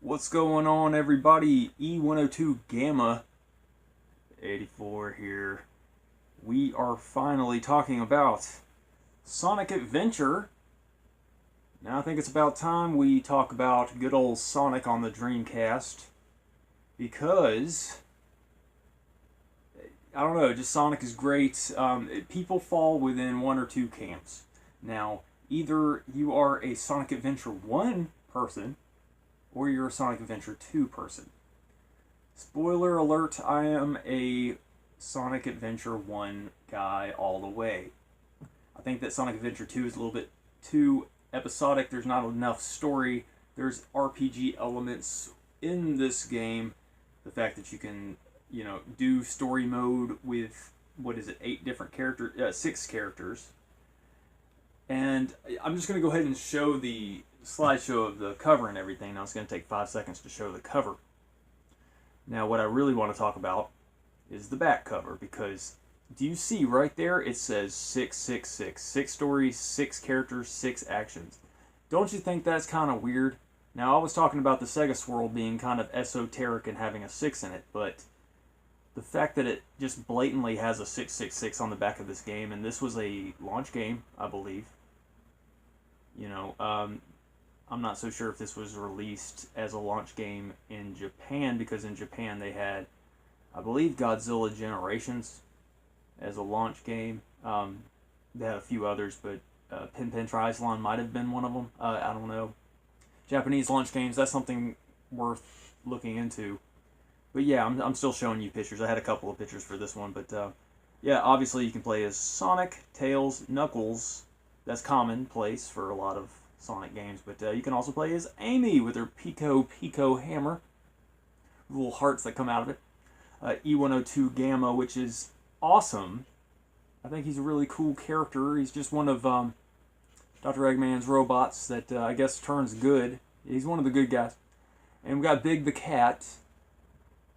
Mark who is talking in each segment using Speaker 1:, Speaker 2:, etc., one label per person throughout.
Speaker 1: What's going on, everybody? E102 Gamma 84 here. We are finally talking about Sonic Adventure. Now I think it's about time we talk about good old Sonic on the Dreamcast, because I don't know, just Sonic is great. People fall within one or two camps. Now, either you are a Sonic Adventure 1 person, or you're a Sonic Adventure 2 person. Spoiler alert, I am a Sonic Adventure 1 guy all the way. I think that Sonic Adventure 2 is a little bit too episodic. There's not enough story. There's RPG elements in this game. The fact that you can, do story mode with, 6 characters. And I'm just going to go ahead and show the slideshow of the cover and everything. Now it's going to take 5 seconds to show the cover. Now what I really want to talk about is the back cover, because do you see right there it says 666, 6 stories, 6 characters, 6 actions. Don't you think that's kind of weird? Now I was talking about the Sega Swirl being kind of esoteric and having a 6 in it, but the fact that it just blatantly has a 666 on the back of this game, and this was a launch game, I believe. I'm not so sure if this was released as a launch game in Japan, because in Japan they had, I believe, Godzilla Generations as a launch game. They had a few others, but Pin Pin Triathlon might have been one of them. I don't know. Japanese launch games, that's something worth looking into. But yeah, I'm still showing you pictures. I had a couple of pictures for this one, but yeah, obviously you can play as Sonic, Tails, Knuckles. That's commonplace for a lot of Sonic games, but you can also play as Amy with her Pico hammer. Little hearts that come out of it. E102 Gamma, which is awesome. I think he's a really cool character. He's just one of Dr. Eggman's robots that I guess turns good. He's one of the good guys. And we got Big the Cat,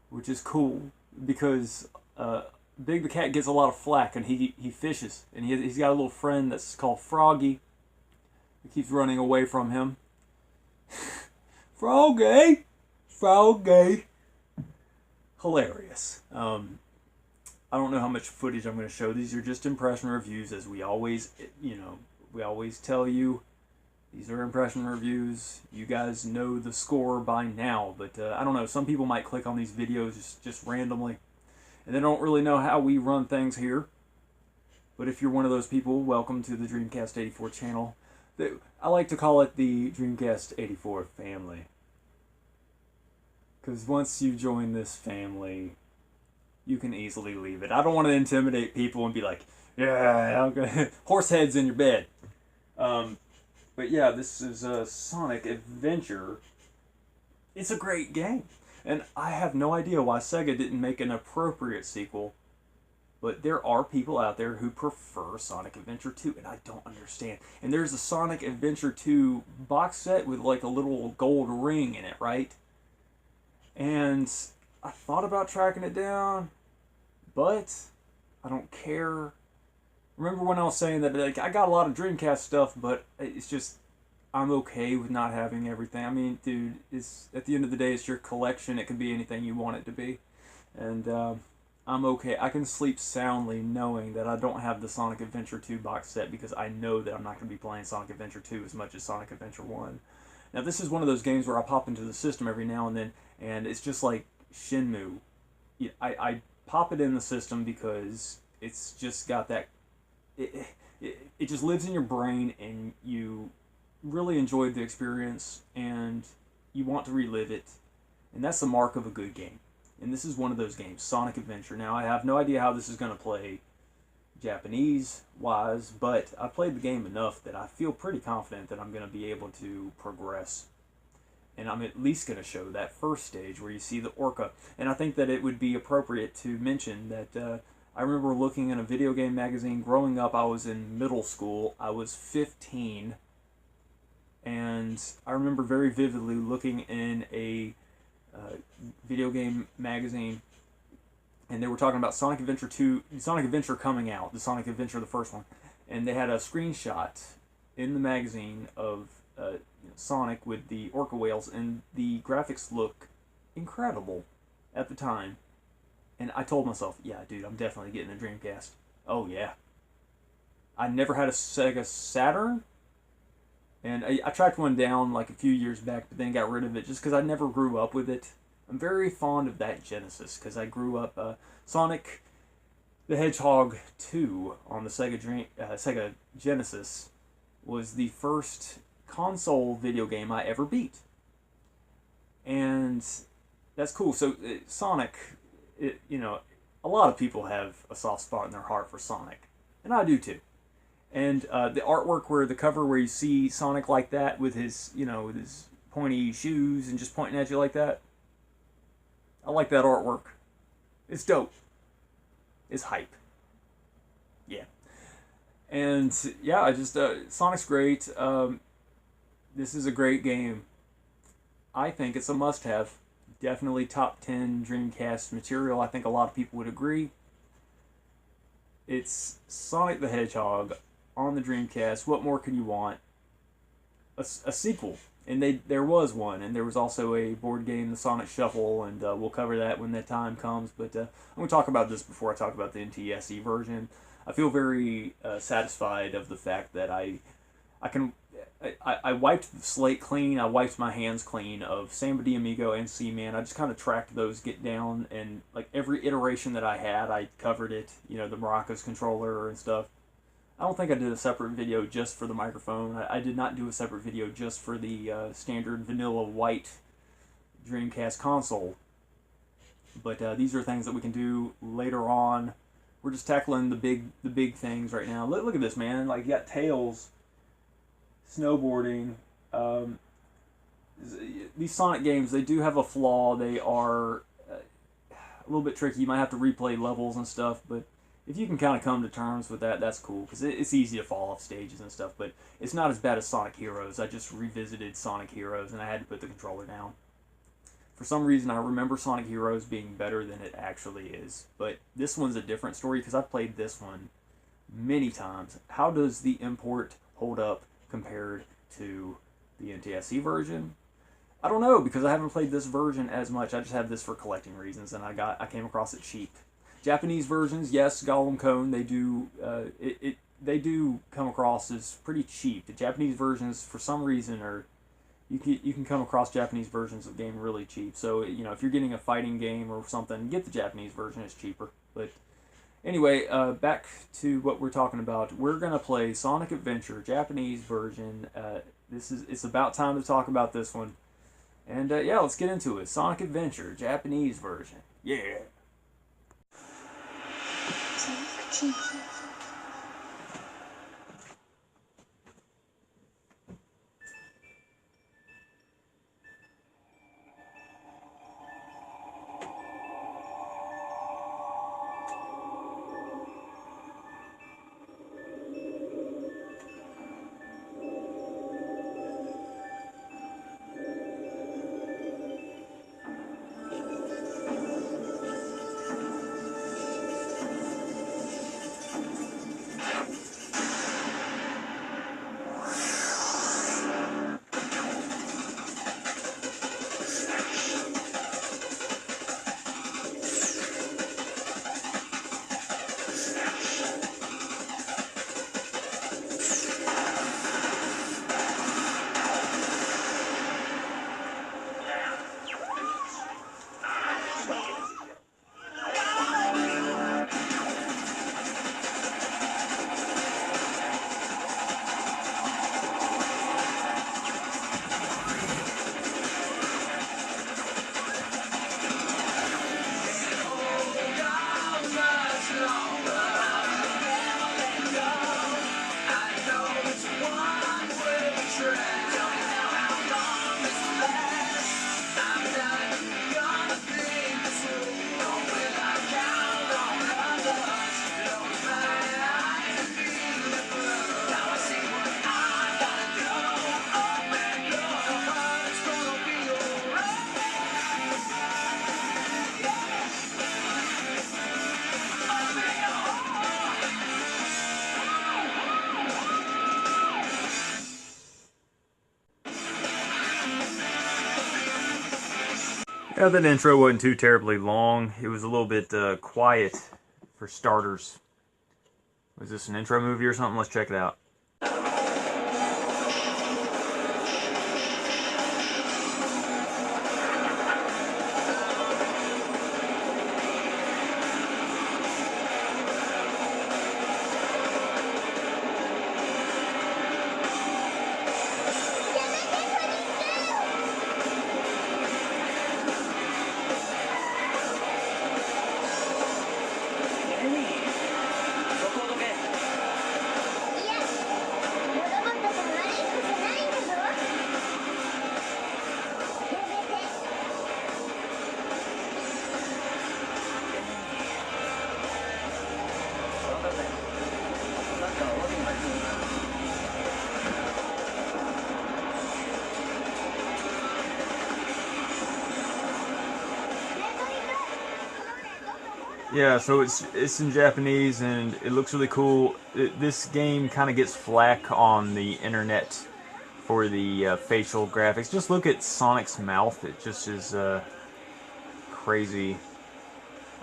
Speaker 1: which is cool, because Big the Cat gets a lot of flack, and he fishes. And he's got a little friend that's called Froggy. He keeps running away from him. Froggy! Froggy! Hilarious. I don't know how much footage I'm going to show. These are just impression reviews, as we always, we always tell you. These are impression reviews. You guys know the score by now, but I don't know. Some people might click on these videos just randomly, and they don't really know how we run things here. But if you're one of those people, welcome to the Dreamcast 84 channel. I like to call it the Dreamcast 84 family, because once you join this family, you can easily leave it. I don't want to intimidate people and be like, yeah, okay, horse heads in your bed. But yeah, this is Sonic Adventure. It's a great game, and I have no idea why Sega didn't make an appropriate sequel. But there are people out there who prefer Sonic Adventure 2, and I don't understand. And there's a Sonic Adventure 2 box set with like a little gold ring in it, right? And I thought about tracking it down, but I don't care. Remember when I was saying that, like, I got a lot of Dreamcast stuff, but it's just, I'm okay with not having everything. I mean, dude, it's, at the end of the day, it's your collection. It can be anything you want it to be. And I'm okay. I can sleep soundly knowing that I don't have the Sonic Adventure 2 box set, because I know that I'm not going to be playing Sonic Adventure 2 as much as Sonic Adventure 1. Now, this is one of those games where I pop into the system every now and then, and it's just like Shenmue. I pop it in the system because it's just got that... It just lives in your brain, and you really enjoyed the experience, and you want to relive it. And that's the mark of a good game. And this is one of those games, Sonic Adventure. Now, I have no idea how this is going to play Japanese-wise, but I played the game enough that I feel pretty confident that I'm going to be able to progress. And I'm at least going to show that first stage where you see the orca. And I think that it would be appropriate to mention that I remember looking in a video game magazine. Growing up, I was in middle school. I was 15. And I remember very vividly looking in a video game magazine, and they were talking about Sonic Adventure 2, Sonic Adventure coming out, the Sonic Adventure, the first one, and they had a screenshot in the magazine of Sonic with the orca whales, and the graphics look incredible at the time. And I told myself, yeah, dude, I'm definitely getting a Dreamcast. Oh, yeah. I never had a Sega Saturn, and I tracked one down like a few years back, but then got rid of it just because I never grew up with it. I'm very fond of that Genesis because I grew up Sonic the Hedgehog 2 on the Sega Genesis was the first console video game I ever beat, and that's cool. So Sonic, a lot of people have a soft spot in their heart for Sonic, and I do too. And the artwork where the cover where you see Sonic like that with his, with his pointy shoes and just pointing at you like that. I like that artwork. It's dope. It's hype. Yeah. And yeah, I just Sonic's great. This is a great game. I think it's a must-have. Definitely top 10 Dreamcast material. I think a lot of people would agree. It's Sonic the Hedgehog on the Dreamcast. What more can you want? A sequel, and there was one, and there was also a board game, the Sonic Shuffle, and we'll cover that when that time comes. But I'm going to talk about this before I talk about the NTSC version. I feel very satisfied of the fact that I wiped the slate clean. I wiped my hands clean of Samba de Amigo and Seaman. I just kind of tracked those get down, and like every iteration that I had, I covered it. The Maracas controller and stuff. I don't think I did a separate video just for the microphone. I did not do a separate video just for the standard vanilla white Dreamcast console. But these are things that we can do later on. We're just tackling the big things right now. Look at this, man. Like, you got Tails, snowboarding. These Sonic games, they do have a flaw. They are a little bit tricky. You might have to replay levels and stuff, but if you can kind of come to terms with that, that's cool, because it's easy to fall off stages and stuff, but it's not as bad as Sonic Heroes. I just revisited Sonic Heroes, and I had to put the controller down. For some reason, I remember Sonic Heroes being better than it actually is, but this one's a different story, because I've played this one many times. How does the import hold up compared to the NTSC version? I don't know, because I haven't played this version as much. I just have this for collecting reasons, and I came across it cheap. Japanese versions, yes, Gollum Cone, they do come across as pretty cheap. The Japanese versions, for some reason, you can come across Japanese versions of the game really cheap. So if you're getting a fighting game or something, get the Japanese version; it's cheaper. But anyway, back to what we're talking about. We're gonna play Sonic Adventure Japanese version. It's about time to talk about this one. And yeah, let's get into it. Sonic Adventure Japanese version. Yeah. Yeah, that intro wasn't too terribly long. It was a little bit quiet for starters. Was this an intro movie or something? Let's check it out. Yeah, so it's in Japanese and it looks really cool. This game kind of gets flack on the internet for the facial graphics. Just look at Sonic's mouth; it just is crazy.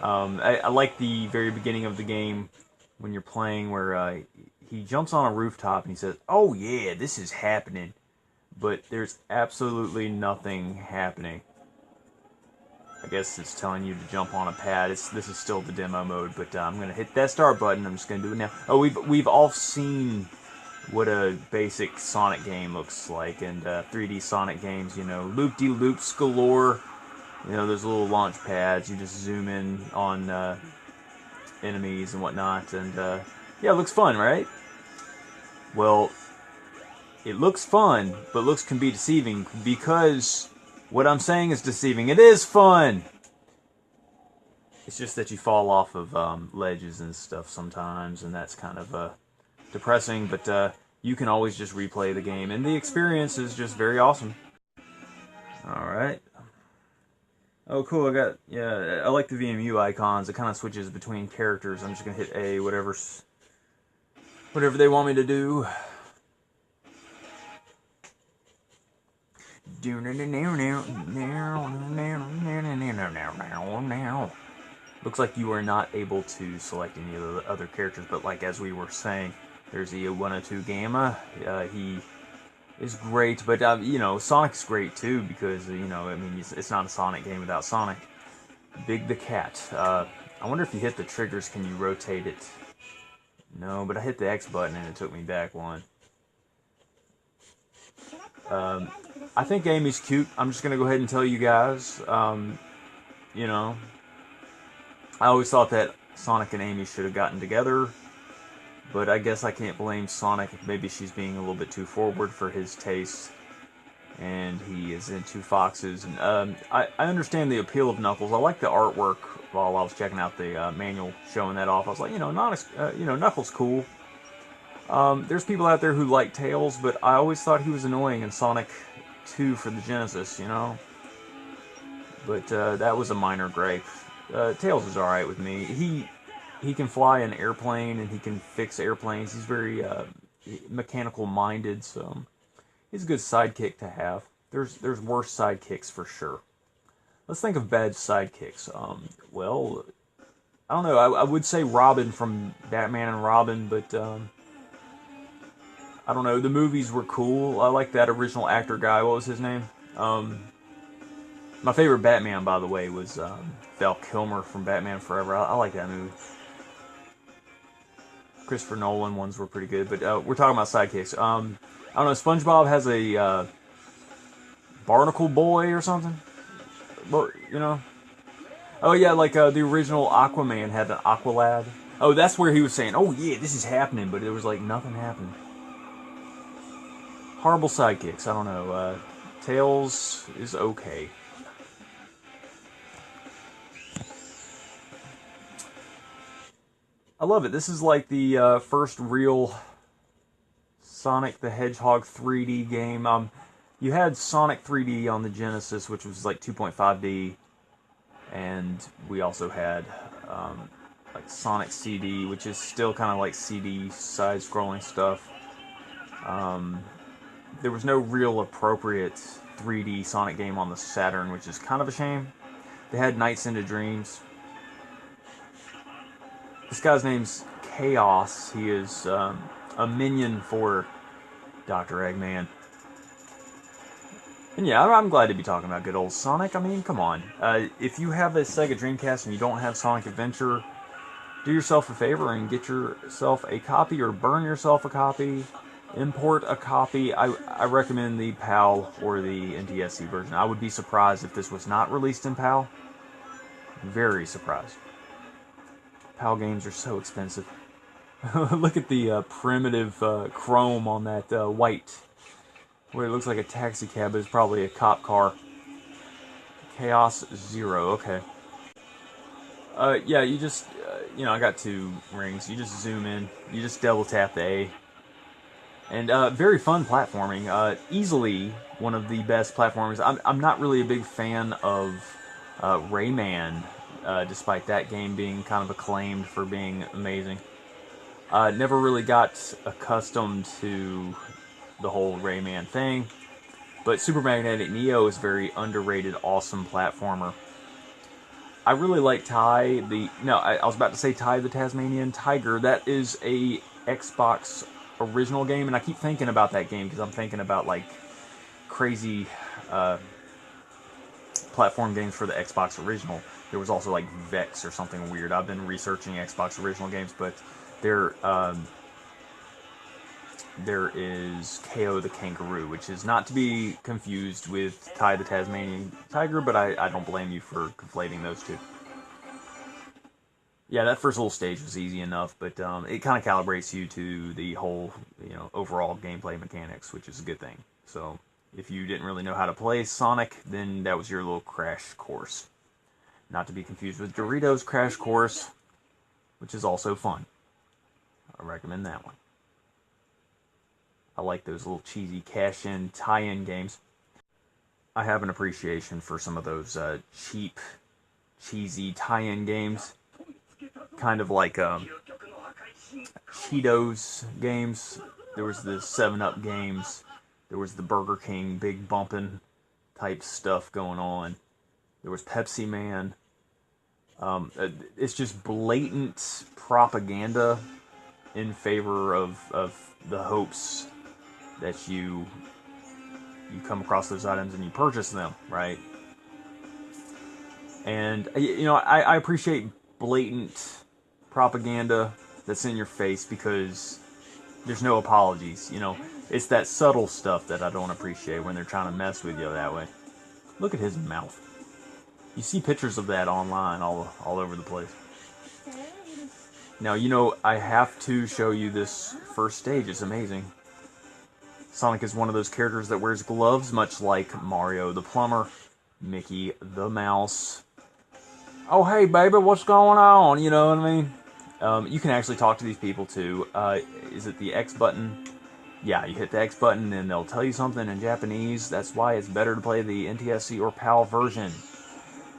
Speaker 1: I like the very beginning of the game when you're playing, where he jumps on a rooftop and he says, "Oh yeah, this is happening," but there's absolutely nothing happening. I guess it's telling you to jump on a pad. This is still the demo mode, but I'm gonna hit that start button. I'm just gonna do it now. Oh, we've all seen what a basic Sonic game looks like, and 3D Sonic games, you know, loop-de-loops galore. You know, those little launch pads. You just zoom in on enemies and whatnot, and yeah, it looks fun, right? Well, it looks fun, but looks can be deceiving because what I'm saying is deceiving. It is fun! It's just that you fall off of ledges and stuff sometimes, and that's kind of depressing, but you can always just replay the game, and the experience is just very awesome. Alright. Oh, cool, I like the VMU icons. It kind of switches between characters. I'm just going to hit A, whatever they want me to do. Looks like you are not able to select any of the other characters, but like as we were saying, there's the 102 Gamma. He is great, but you know, Sonic's great too because you know, I mean, it's not a Sonic game without Sonic. Big the Cat. I wonder if you hit the triggers, can you rotate it? No, but I hit the X button and it took me back one. I think Amy's cute. I'm just gonna go ahead and tell you guys. You know, I always thought that Sonic and Amy should have gotten together, but I guess I can't blame Sonic. Maybe she's being a little bit too forward for his taste, and he is into foxes. And I understand the appeal of Knuckles. I like the artwork. While I was checking out the manual showing that off, I was like, you know, Knuckles cool. There's people out there who like Tails, but I always thought he was annoying in Sonic 2 for the Genesis, you know? But that was a minor gripe. Tails is alright with me. He can fly an airplane, and he can fix airplanes. He's very mechanical-minded, so he's a good sidekick to have. There's worse sidekicks for sure. Let's think of bad sidekicks. Well, I don't know. I would say Robin from Batman and Robin, but I don't know. The movies were cool. I like that original actor guy. What was his name? My favorite Batman, by the way, was Val Kilmer from Batman Forever. I like that movie. Christopher Nolan ones were pretty good, but we're talking about sidekicks. I don't know. SpongeBob has a Barnacle Boy or something. Well, you know. Oh yeah, like the original Aquaman had an Aqualad. Oh, that's where he was saying, "Oh yeah, this is happening," but there was like nothing happening. Horrible sidekicks. I don't know. Tails is okay. I love it. This is like the first real Sonic the Hedgehog 3D game. You had Sonic 3D on the Genesis, which was like 2.5D, and we also had like Sonic CD, which is still kind of like CD side-scrolling stuff. There was no real appropriate 3D Sonic game on the Saturn, which is kind of a shame. They had Nights into Dreams. This guy's name's Chaos. He is a minion for Dr. Eggman. And yeah, I'm glad to be talking about good old Sonic. I mean, come on. If you have a Sega Dreamcast and you don't have Sonic Adventure, do yourself a favor and get yourself a copy or burn yourself a copy. Import a copy. I recommend the PAL or the NTSC version. I would be surprised if this was not released in PAL. Very surprised. PAL games are so expensive. Look at the primitive chrome on that white, where it looks like a taxi cab, but it's probably a cop car. Chaos Zero, okay. Yeah, you just, I got 2 rings. You just zoom in. You just double tap the A. And very fun platforming. Easily one of the best platformers. I'm not really a big fan of Rayman, despite that game being kind of acclaimed for being amazing. Never really got accustomed to the whole Rayman thing. But Super Magnetic Neo is a very underrated, awesome platformer. I really like Ty, I was about to say Ty the Tasmanian Tiger. That is a Xbox original game, and I keep thinking about that game because I'm thinking about like crazy platform games for the Xbox original. There was also like Vex or something weird. I've been researching Xbox original games, but there is KO the Kangaroo, which is not to be confused with Ty the Tasmanian Tiger, but I don't blame you for conflating those two. Yeah, that first little stage was easy enough, but it kind of calibrates you to the whole, overall gameplay mechanics, which is a good thing. So, if you didn't really know how to play Sonic, then that was your little crash course. Not to be confused with Doritos Crash Course, which is also fun. I recommend that one. I like those little cheesy cash-in, tie-in games. I have an appreciation for some of those cheap, cheesy tie-in games. Kind of like Cheetos games. There was the 7-Up games. There was the Burger King big bumping type stuff going on. There was Pepsi Man. It's just blatant propaganda in favor of the hopes that you come across those items and you purchase them, right? And, I appreciate blatant propaganda that's in your face because there's no apologies, It's that subtle stuff that I don't appreciate when they're trying to mess with you that way. Look at his mouth. You see pictures of that online all over the place. Now, I have to show you this first stage. It's amazing. Sonic is one of those characters that wears gloves, much like Mario the Plumber, Mickey the Mouse. Oh, hey, baby, what's going on? You know what I mean? You can actually talk to these people, too. Is it the X button? Yeah, you hit the X button, and they'll tell you something in Japanese. That's why it's better to play the NTSC or PAL version.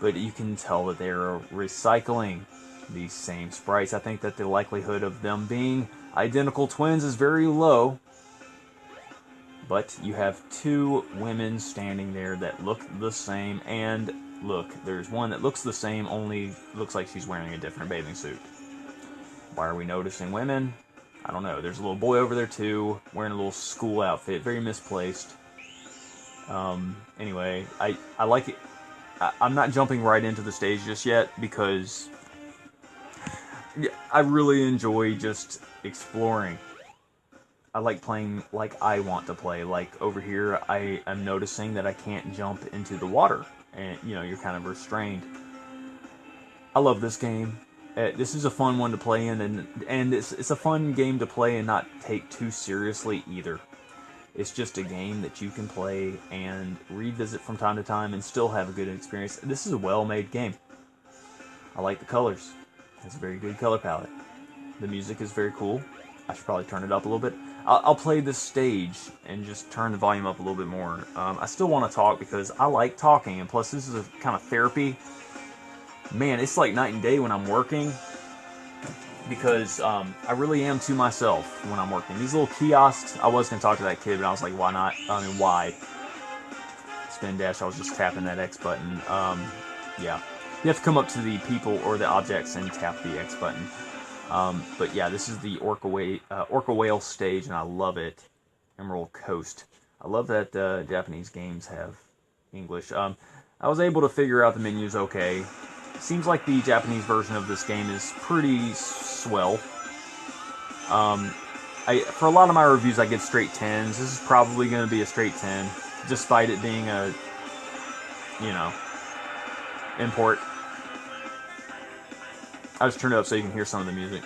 Speaker 1: But you can tell that they're recycling these same sprites. I think that the likelihood of them being identical twins is very low. But you have 2 women standing there that look the same, and look, there's one that looks the same, only looks like she's wearing a different bathing suit. Why are we noticing women? I don't know. There's a little boy over there too, wearing a little school outfit, very misplaced. Anyway, I like it. I'm not jumping right into the stage just yet because I really enjoy just exploring. I like playing like I want to play. Like over here, I am noticing that I can't jump into the water, and you're kind of restrained. I love this game. This is a fun one to play in, and it's a fun game to play and not take too seriously either. It's just a game that you can play and revisit from time to time and still have a good experience. This is a well-made game. I like the colors. It's a very good color palette. The music is very cool. I should probably turn it up a little bit. I'll play this stage and just turn the volume up a little bit more. I still want to talk because I like talking, and plus this is a kind of therapy. Man, it's like night and day when I'm working because I really am to myself when I'm working. These little kiosks, I was going to talk to that kid, but I was like, why not? Why? Spin dash, I was just tapping that X button. Yeah. You have to come up to the people or the objects and tap the X button. But yeah, this is the Orca Whale stage, and I love it. Emerald Coast. I love that Japanese games have English. I was able to figure out the menus okay. Seems like the Japanese version of this game is pretty swell. For a lot of my reviews, I get straight 10s. This is probably going to be a straight 10, despite it being a, import. I just turned it up so you can hear some of the music.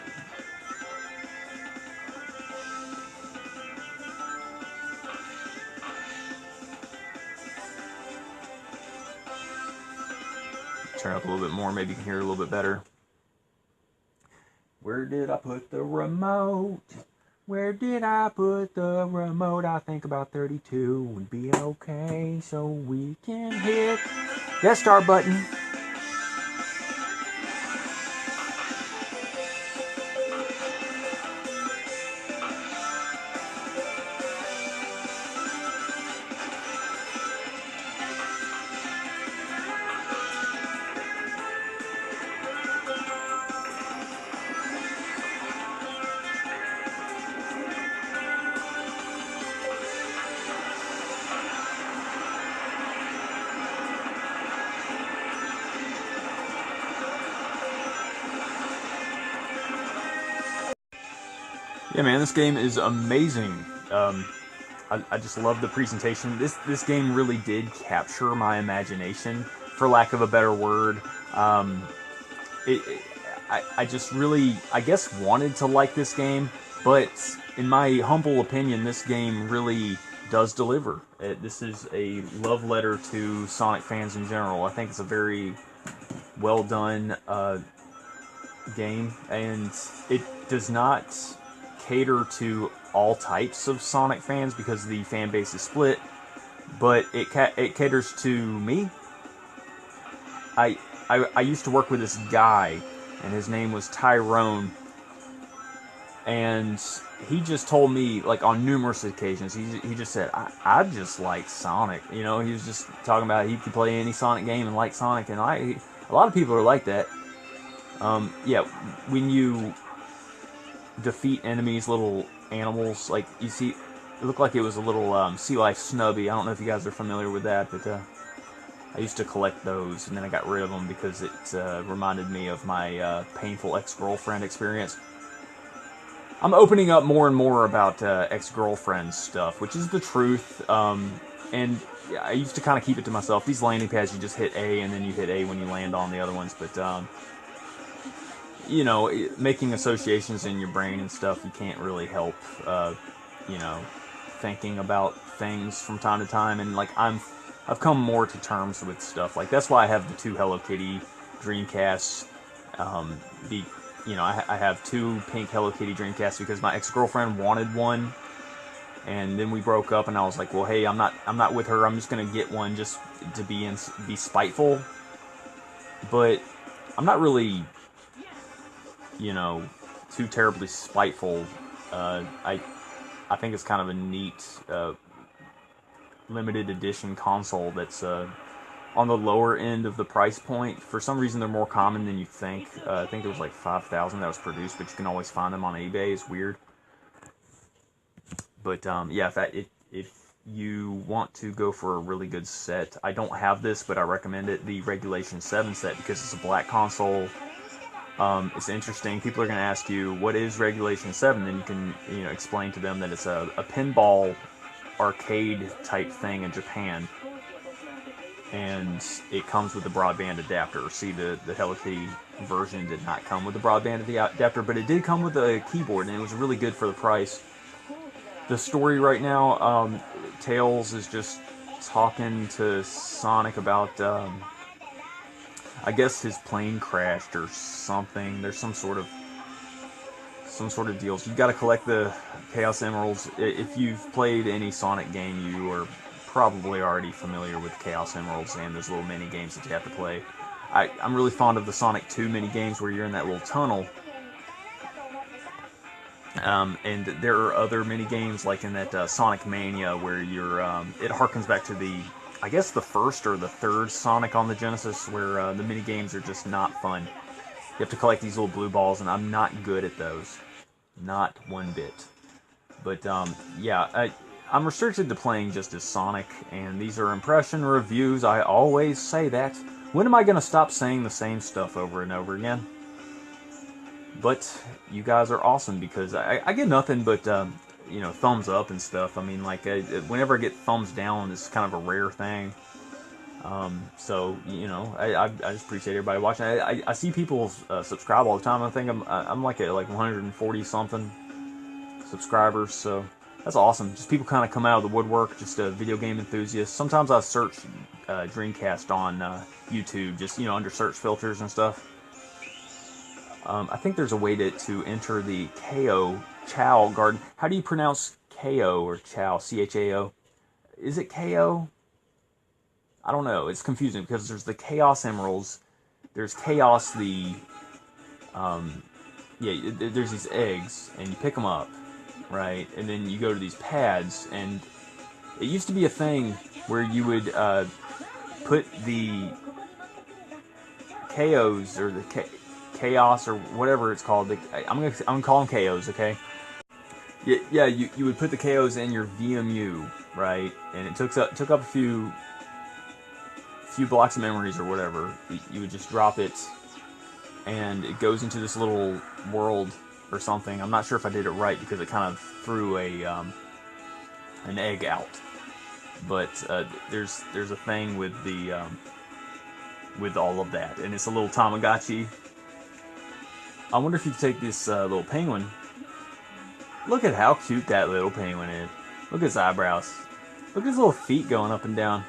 Speaker 1: Turn it up a little bit more, maybe you can hear it a little bit better. Where did I put the remote? Where did I put the remote? I think about 32 would be okay, so we can hit that start button. Yeah, man, this game is amazing. I just love the presentation. This game really did capture my imagination, for lack of a better word. I just really, I guess, wanted to like this game, but in my humble opinion, this game really does deliver. This is a love letter to Sonic fans in general. I think it's a very well done game, and it does not cater to all types of Sonic fans because the fan base is split, but it caters to me. I used to work with this guy, and his name was Tyrone, and he just told me, like, on numerous occasions, he just said, I just like Sonic. He was just talking about he could play any Sonic game and like Sonic, and a lot of people are like that. Yeah, when you defeat enemies, little animals, like you see, it looked like it was a little sea life snubby. I don't know if you guys are familiar with that, but I used to collect those, and then I got rid of them because it reminded me of my painful ex-girlfriend experience. I'm opening up more and more about ex-girlfriend stuff, which is the truth, and I used to kind of keep it to myself. These landing pads, you just hit A, and then you hit A when you land on the other ones, but making associations in your brain and stuff, you can't really help, thinking about things from time to time. And like I've come more to terms with stuff. Like that's why I have the 2 Hello Kitty Dreamcasts. I have 2 pink Hello Kitty Dreamcasts because my ex-girlfriend wanted one, and then we broke up. And I was like, well, hey, I'm not with her. I'm just gonna get one just to be spiteful. But I'm not really, too terribly spiteful. I think it's kind of a neat limited edition console that's on the lower end of the price point. For some reason, they're more common than you think. I think there was like 5,000 that was produced, but you can always find them on eBay. It's weird. But yeah, if you want to go for a really good set, I don't have this, but I recommend it. The Regulation 7 set, because it's a black console. It's interesting. People are going to ask you, what is Regulation 7? And you can, explain to them that it's a pinball arcade type thing in Japan. And it comes with a broadband adapter. See, the Hello Kitty version did not come with a broadband adapter, but it did come with a keyboard, and it was really good for the price. The story right now, Tails is just talking to Sonic about, I guess his plane crashed or something. There's some sort of deals. You've got to collect the Chaos Emeralds. If you've played any Sonic game, you are probably already familiar with Chaos Emeralds and those little mini games that you have to play. I'm really fond of the Sonic 2 mini games where you're in that little tunnel. And there are other mini games like in that Sonic Mania where you're. It harkens back to the I guess the first or the third Sonic on the Genesis, where the mini games are just not fun. You have to collect these little blue balls, and I'm not good at those. Not one bit. But yeah, I'm restricted to playing just as Sonic, and these are impression reviews. I always say that. When am I going to stop saying the same stuff over and over again? But you guys are awesome, because I get nothing but thumbs up and stuff. I mean, like, whenever I get thumbs down, it's kind of a rare thing. So I just appreciate everybody watching. I see people subscribe all the time. I think I'm like at 140 something subscribers, so that's awesome. Just people kind of come out of the woodwork, just a video game enthusiast. Sometimes I search Dreamcast on YouTube, just under search filters and stuff. I think there's a way to enter the Chao Garden. How do you pronounce Ko or Chao? CHAO? Is it Ko? I don't know. It's confusing because there's the Chaos Emeralds. There's Chaos there's these eggs, and you pick them up, right? And then you go to these pads, and it used to be a thing where you would put the KOs or the Chaos or whatever it's called. I'm gonna call them KOs, okay? Yeah. You would put the KOs in your VMU, right? And it took up a few blocks of memories or whatever. You would just drop it, and it goes into this little world or something. I'm not sure if I did it right because it kind of threw an egg out. But there's a thing with the with all of that, and it's a little Tamagotchi. I wonder if you could take this little penguin. Look at how cute that little penguin is. Look at his eyebrows. Look at his little feet going up and down.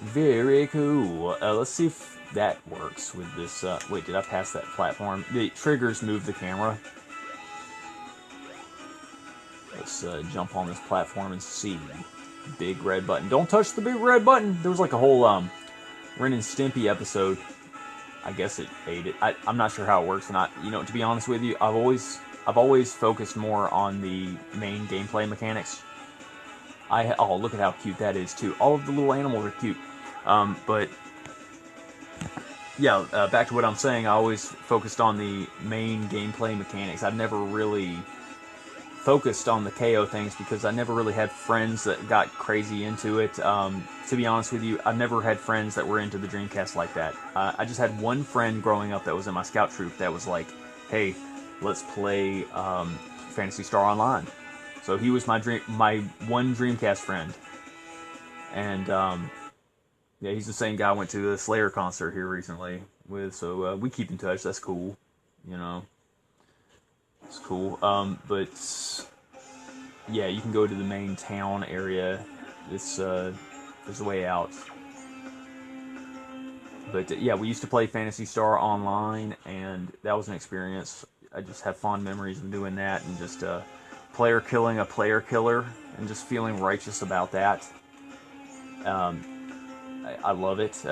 Speaker 1: Very cool. Let's see if that works with this. Wait, did I pass that platform? The triggers move the camera. Let's jump on this platform and see. Big red button. Don't touch the big red button. There was like a whole Ren and Stimpy episode. I guess it ate it. I'm not sure how it works. And to be honest with you, I've always focused more on the main gameplay mechanics. Oh, look at how cute that is too. All of the little animals are cute. But yeah, back to what I'm saying. I always focused on the main gameplay mechanics. I've never really focused on the KO things because I never really had friends that got crazy into it. To be honest with you, I've never had friends that were into the Dreamcast like that. I just had one friend growing up that was in my scout troop that was like, hey, let's play Phantasy Star Online. So he was my one Dreamcast friend. And yeah, he's the same guy I went to the Slayer concert here recently with, so we keep in touch. That's cool, It's cool. But yeah, you can go to the main town area. There's a way out. But yeah, we used to play Phantasy Star Online, and that was an experience. I just have fond memories of doing that, and just player killing a player killer, and just feeling righteous about that. I love it.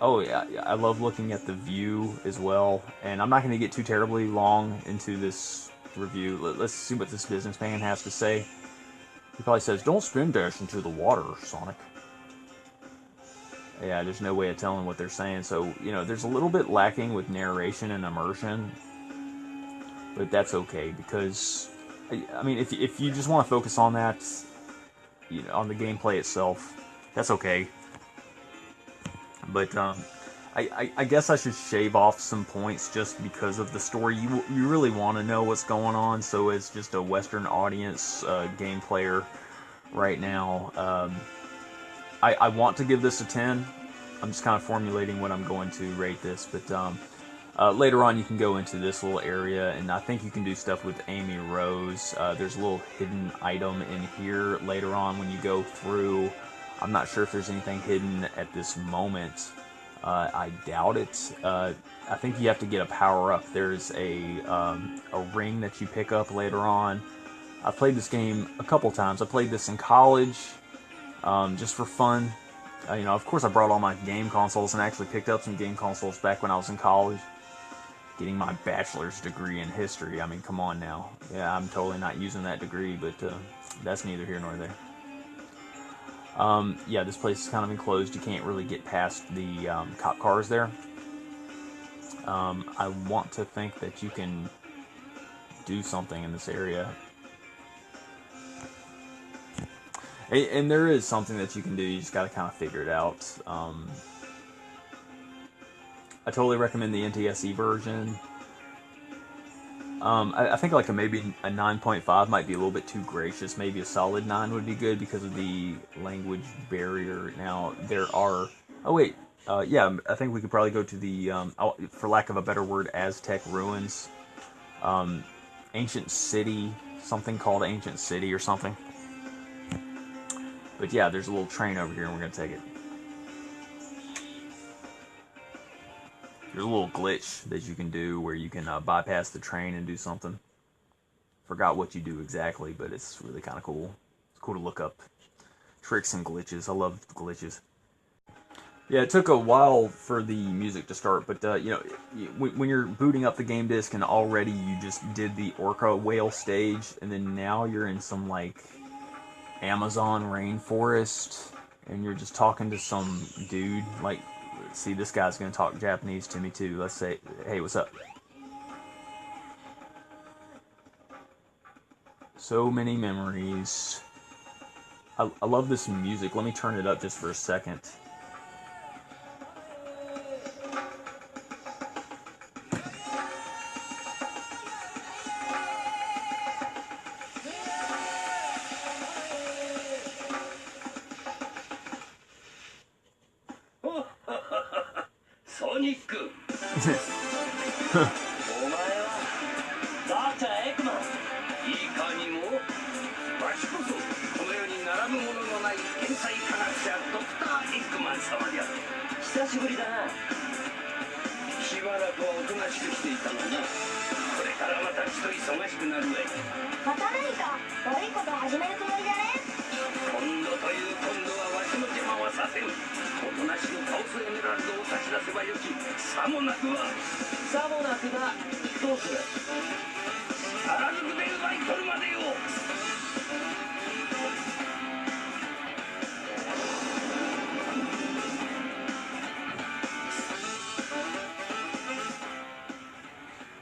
Speaker 1: Oh yeah, I love looking at the view as well. And I'm not going to get too terribly long into this review. Let's see what this businessman has to say. He probably says, "Don't spin dash into the water, Sonic." Yeah, there's no way of telling what they're saying. So, there's a little bit lacking with narration and immersion. But that's okay, because, I mean, if you just want to focus on that, on the gameplay itself, that's okay. But I guess I should shave off some points just because of the story. You really want to know what's going on. So as just a Western audience game player right now, I want to give this a 10. I'm just kind of formulating what I'm going to rate this. But later on, you can go into this little area, and I think you can do stuff with Amy Rose. There's a little hidden item in here later on when you go through. I'm not sure if there's anything hidden at this moment. I doubt it. I think you have to get a power-up. There's a ring that you pick up later on. I've played this game a couple times. I played this in college, just for fun. Of course I brought all my game consoles and actually picked up some game consoles back when I was in college. Getting my bachelor's degree in history. I mean, come on now. Yeah, I'm totally not using that degree, but that's neither here nor there. Yeah, this place is kind of enclosed. You can't really get past the cop cars there. I want to think that you can do something in this area. And there is something that you can do, you just got to kind of figure it out. I totally recommend the NTSC version. I think like maybe a 9.5 might be a little bit too gracious. Maybe a solid 9 would be good because of the language barrier. Now, there are... Oh, wait. Yeah, I think we could probably go to the, for lack of a better word, Aztec ruins. Ancient City, something called Ancient City or something. But yeah, there's a little train over here and we're going to take it. There's a little glitch that you can do where you can bypass the train and do something. Forgot what you do exactly, but it's really kind of cool. It's cool to look up tricks and glitches. I love glitches. Yeah, it took a while for the music to start, but you know, when you're booting up the game disc and already you just did the orca whale stage, and then now you're in some like Amazon rainforest, and you're just talking to some dude. Like, see, this guy's gonna talk Japanese to me too. Let's say, hey, what's up? So many memories. I love this music. Let me turn it up just for a second.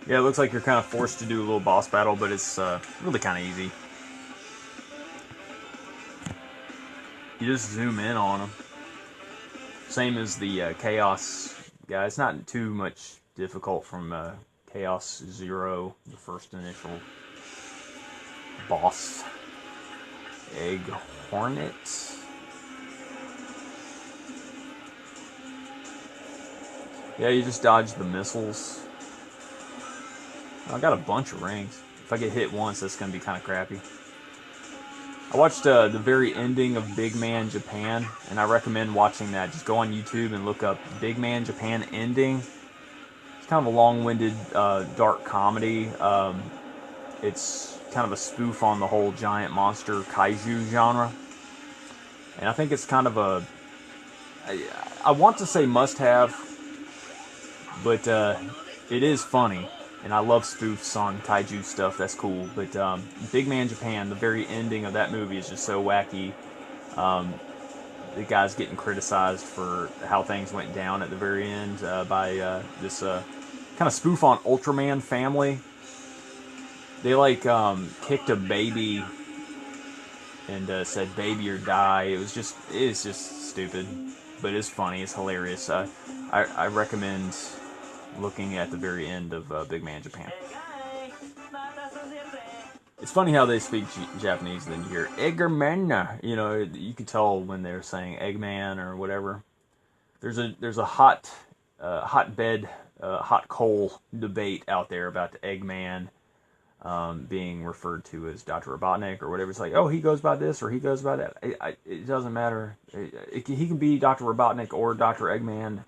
Speaker 1: Yeah, it looks like you're kind of forced to do a little boss battle, but it's really kind of easy. You just zoom in on them. Same as the Chaos guy. It's not too much difficult from Chaos 0, the first initial boss. Egg Hornet. Yeah, you just dodge the missiles. I got a bunch of rings. If I get hit once, that's going to be kind of crappy. I watched the very ending of Big Man Japan, and I recommend watching that. Just go on YouTube and look up Big Man Japan ending. It's kind of a long-winded, dark comedy. It's kind of a spoof on the whole giant monster kaiju genre. And I think it's kind of a... I want to say must-have, but it is funny. And I love spoofs on kaiju stuff, that's cool. But Big Man Japan, the very ending of that movie is just so wacky. The guy's getting criticized for how things went down at the very end by this kind of spoof on Ultraman family. They like kicked a baby and said "baby or die." It's just stupid, but it's funny. It's hilarious. I recommend looking at the very end of Big Man Japan. It's funny how they speak Japanese, and then you hear Eggerman. You know, you can tell when they're saying Eggman or whatever. There's a hot coal debate out there about the Eggman being referred to as Dr. Robotnik or whatever. It's like, oh, he goes by this or he goes by that. It doesn't matter. He can be Dr. Robotnik or Dr. Eggman.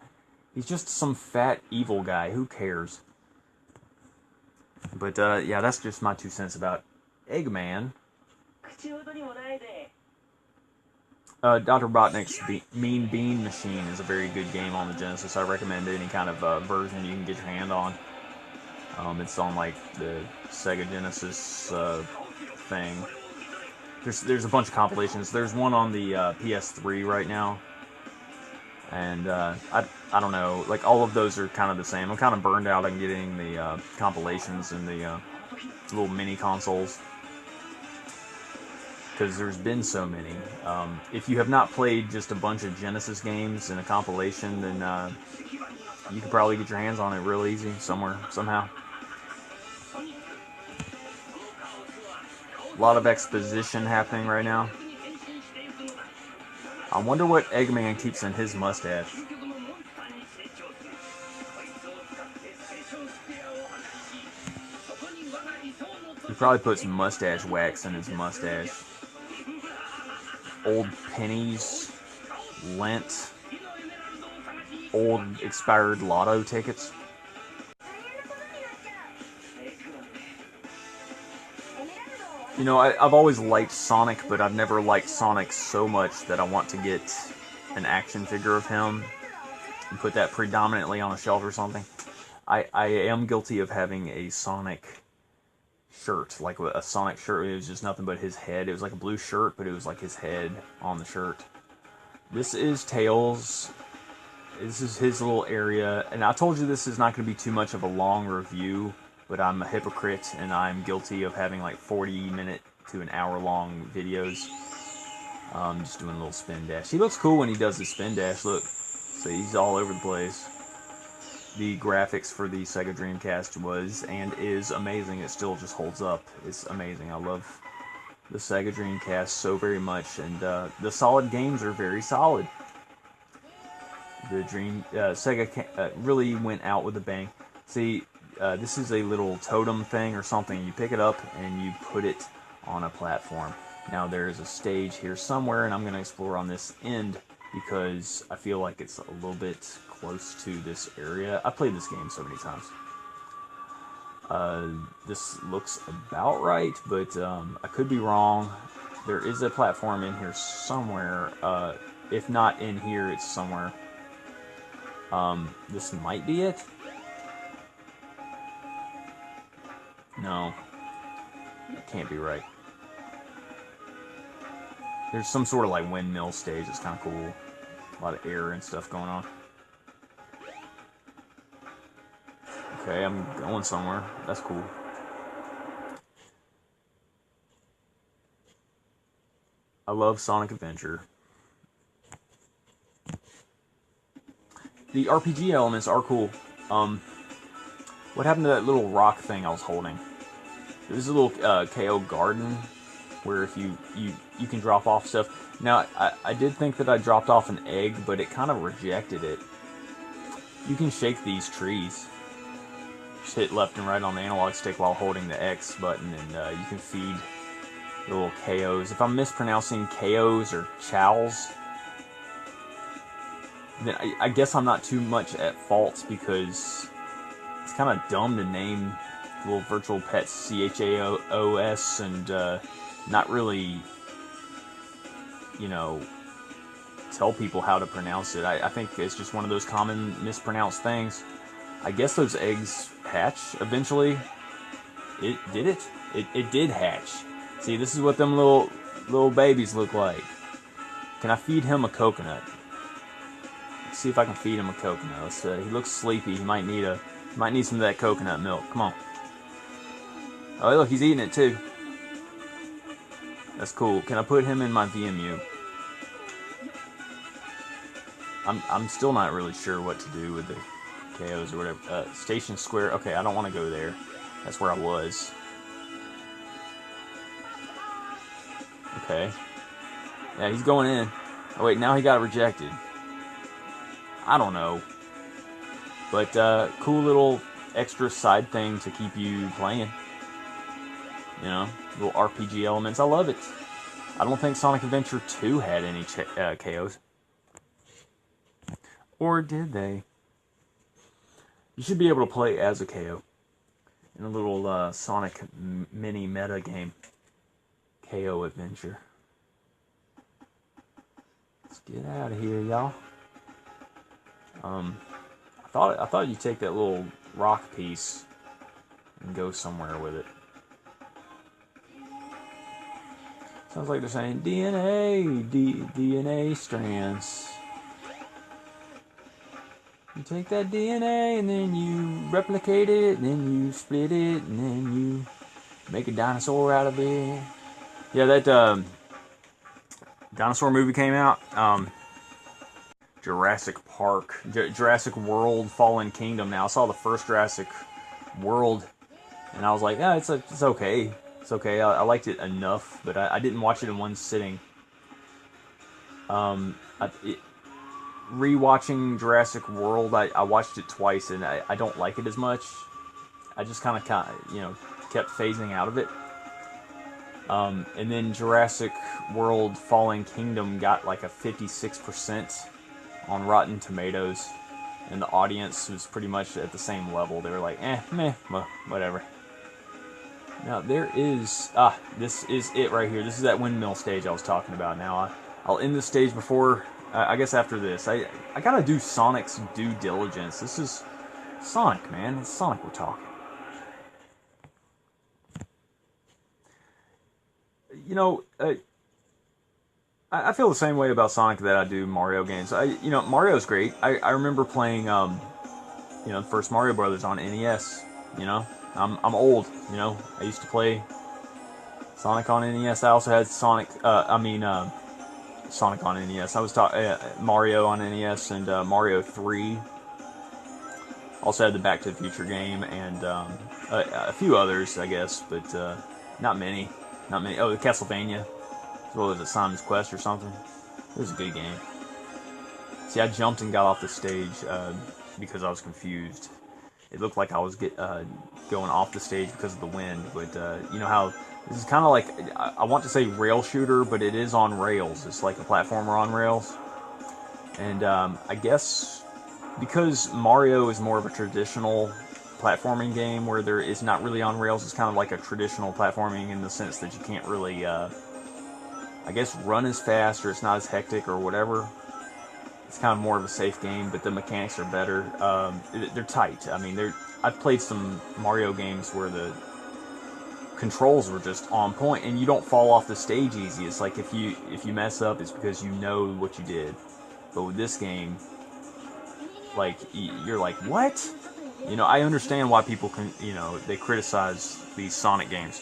Speaker 1: He's just some fat, evil guy. Who cares? But, yeah, that's just my 2 cents about Eggman. Dr. Robotnik's Mean Bean Machine is a very good game on the Genesis. I recommend any kind of version you can get your hand on. It's on, like, the Sega Genesis thing. there's a bunch of compilations. There's one on the PS3 right now, and I don't know, like all of those are kind of the same. I'm kind of burned out on getting the compilations and the little mini consoles, because there's been so many. If you have not played just a bunch of Genesis games in a compilation, then you could probably get your hands on it real easy somewhere, somehow. A lot of exposition happening right now. I wonder what Eggman keeps in his mustache. He probably puts mustache wax in his mustache. Old pennies, lint, old expired lotto tickets. You know, I've always liked Sonic, but I've never liked Sonic so much that I want to get an action figure of him and put that predominantly on a shelf or something. I am guilty of having a Sonic shirt, like a Sonic shirt. It was just nothing but his head. It was like a blue shirt, but it was like his head on the shirt. This is Tails. This is his little area, and I told you this is not going to be too much of a long review, but I'm a hypocrite, and I'm guilty of having like 40-minute to an hour-long videos. Just doing a little spin dash. He looks cool when he does the spin dash. Look, so he's all over the place. The graphics for the Sega Dreamcast was and is amazing. It still just holds up. It's amazing. I love the Sega Dreamcast so very much, and the solid games are very solid. The Sega really went out with a bang. See, this is a little totem thing or something. You pick it up and you put it on a platform. Now there's a stage here somewhere, and I'm going to explore on this end because I feel like it's a little bit close to this area. I played this game so many times. This looks about right, but I could be wrong. There is a platform in here somewhere. If not in here, it's somewhere. This might be it. No, that can't be right. There's some sort of like windmill stage. It's kind of cool. A lot of air and stuff going on. Okay, I'm going somewhere. That's cool. I love Sonic Adventure. The RPG elements are cool. What happened to that little rock thing I was holding? There's a little KO garden where if you can drop off stuff. Now, I did think that I dropped off an egg, but it kind of rejected it. You can shake these trees. Just hit left and right on the analog stick while holding the X button, and you can feed the little KOs. If I'm mispronouncing KOs or chows, then I guess I'm not too much at fault, because it's kind of dumb to name little virtual pets CHAOS and not really, you know, tell people how to pronounce it. I think it's just one of those common mispronounced things. I guess those eggs hatch eventually. It did hatch. See, this is what them little babies look like. Can I feed him a coconut? Let's see if I can feed him a coconut. He looks sleepy. He might need some of that coconut milk. Come on. Oh, look, he's eating it too. That's cool. Can I put him in my VMU? I'm still not really sure what to do with the KOs or whatever. Station Square. Okay, I don't want to go there. That's where I was. Okay. Yeah, he's going in. Oh wait, now he got rejected. I don't know. But cool little extra side thing to keep you playing. You know, little RPG elements. I love it. I don't think Sonic Adventure 2 had any KOs. Or did they? You should be able to play as a KO in a little Sonic mini meta game. KO Adventure. Let's get out of here, y'all. I thought you'd take that little rock piece and go somewhere with it. Sounds like they're saying DNA strands. You take that DNA and then you replicate it, and then you split it, and then you make a dinosaur out of it. Yeah, that dinosaur movie came out. Jurassic Park, Jurassic World: Fallen Kingdom. Now I saw the first Jurassic World, and I was like, yeah, it's okay. It's okay. I liked it enough, but I didn't watch it in one sitting. Rewatching Jurassic World, I watched it twice, and I don't like it as much. I just kind of kept phasing out of it. And then Jurassic World: Fallen Kingdom got like a 56% on Rotten Tomatoes, and the audience was pretty much at the same level. They were like, meh, well, whatever. Now there is this is it right here. This is that windmill stage I was talking about. Now I'll end this stage before. I guess after this, I gotta do Sonic's due diligence. This is Sonic, man. It's Sonic we're talking. You know, I feel the same way about Sonic that I do Mario games. Mario's great. I remember playing, the first Mario Brothers on NES. I'm old. I used to play Sonic on NES. I also had Sonic on NES. I was Mario on NES and Mario 3. Also had the Back to the Future game and a few others, I guess, but not many. Not many. Oh, the Castlevania. What was it, Simon's Quest or something? It was a good game. See, I jumped and got off the stage because I was confused. It looked like I was going off the stage because of the wind, but you know how this is kind of like, I want to say rail shooter, but it is on rails. It's like a platformer on rails. And I guess because Mario is more of a traditional platforming game where there is not really on rails, it's kind of like a traditional platforming in the sense that you can't really, I guess, run as fast, or it's not as hectic or whatever. It's kind of more of a safe game, but the mechanics are better. They're tight. I mean, I've played some Mario games where the controls were just on point, and you don't fall off the stage easy. It's like if you mess up, it's because you know what you did. But with this game, like, you're like, what? I understand why people they criticize these Sonic games.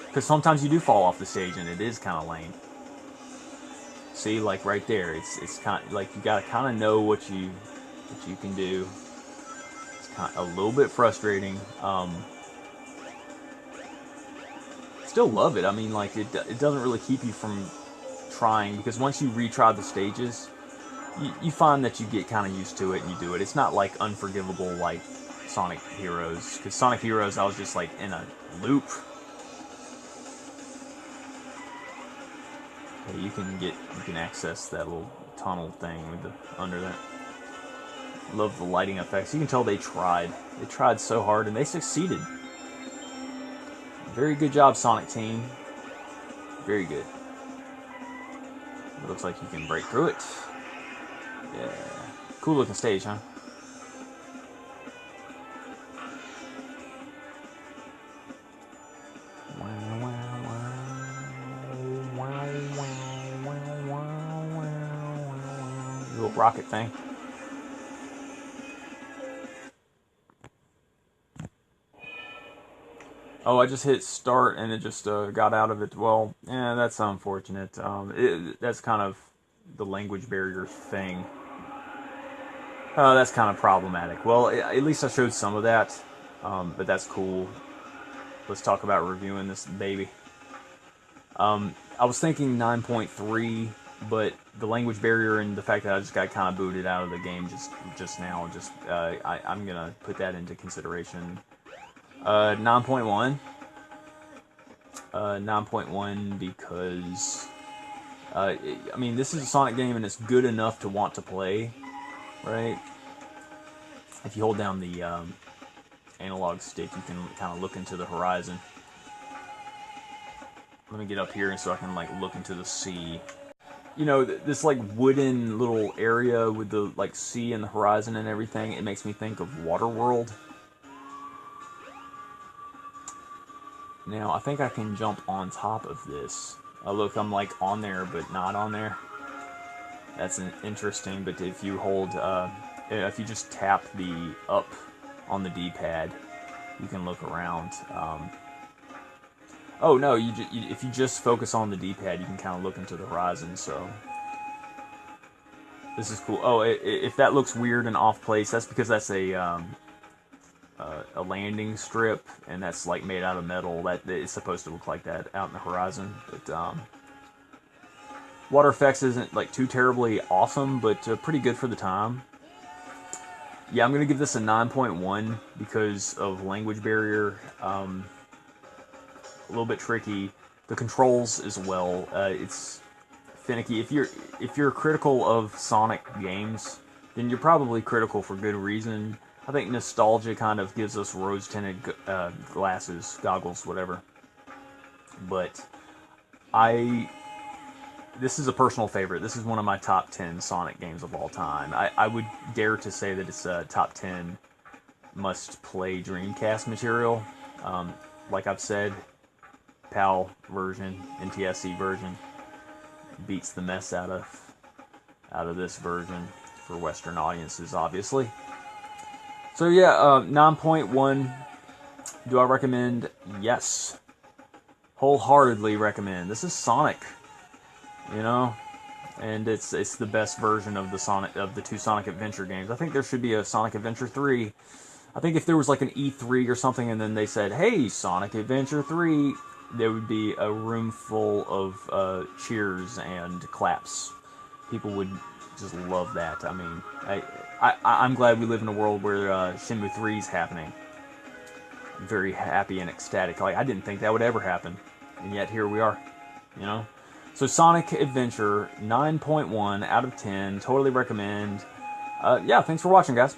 Speaker 1: Because sometimes you do fall off the stage and it is kind of lame. See, like right there, it's kind of like you gotta kind of know what you can do. It's kind of a little bit frustrating. Still love it. I mean, like it doesn't really keep you from trying, because once you retry the stages, you find that you get kind of used to it and you do it. It's not like unforgivable like Sonic Heroes, because Sonic Heroes I was just like in a loop. Okay, you can access that little tunnel thing with under that. Love the lighting effects. You can tell they tried. They tried so hard and they succeeded. Very good job, Sonic team. Very good. It looks like you can break through it. Yeah. Cool looking stage, huh? Little rocket thing. Oh, I just hit start and it just got out of it. Well, yeah, that's unfortunate. That's kind of the language barrier thing. That's kind of problematic. Well, at least I showed some of that, but that's cool. Let's talk about reviewing this baby. I was thinking 9.3, but the language barrier and the fact that I just got kind of booted out of the game just now, I'm gonna put that into consideration. 9.1. 9.1 because I mean, this is a Sonic game and it's good enough to want to play, right? If you hold down the analog stick, you can kind of look into the horizon. Let me get up here so I can like look into the sea. This like wooden little area with the like sea and the horizon and everything, it makes me think of Waterworld.
Speaker 2: Now, I think I can jump on top of this. Look, I'm like on there, but not on there. That's interesting, but if you hold, if you just tap the up on the D-pad, you can look around. Oh no, if you just focus on the D-pad, you can kind of look into the horizon, so this is cool. Oh, if that looks weird and off place, that's because that's a landing strip, and that's like made out of metal. That it's supposed to look like that out in the horizon. But water effects isn't like too terribly awesome, but pretty good for the time. Yeah, I'm gonna give this a 9.1 because of language barrier. A little bit tricky. The controls as well. It's finicky. If you're critical of Sonic games, then you're probably critical for good reason. I think nostalgia kind of gives us rose-tinted glasses, goggles, whatever. But this is a personal favorite. This is one of my top 10 Sonic games of all time. I would dare to say that it's a top 10 must-play Dreamcast material. Like I've said, PAL version, NTSC version beats the mess out of this version for Western audiences, obviously. So yeah, 9.1. Do I recommend? Yes. Wholeheartedly recommend. This is Sonic, you know, and it's the best version of the two Sonic Adventure games. I think there should be a Sonic Adventure 3. I think if there was like an E3 or something, and then they said, "Hey, Sonic Adventure 3," there would be a room full of cheers and claps. People would just love that. I mean, I'm glad we live in a world where Shenmue 3 is happening. I'm very happy and ecstatic. Like, I didn't think that would ever happen, and yet here we are. You know. So Sonic Adventure 9.1 out of 10. Totally recommend. Yeah, thanks for watching, guys.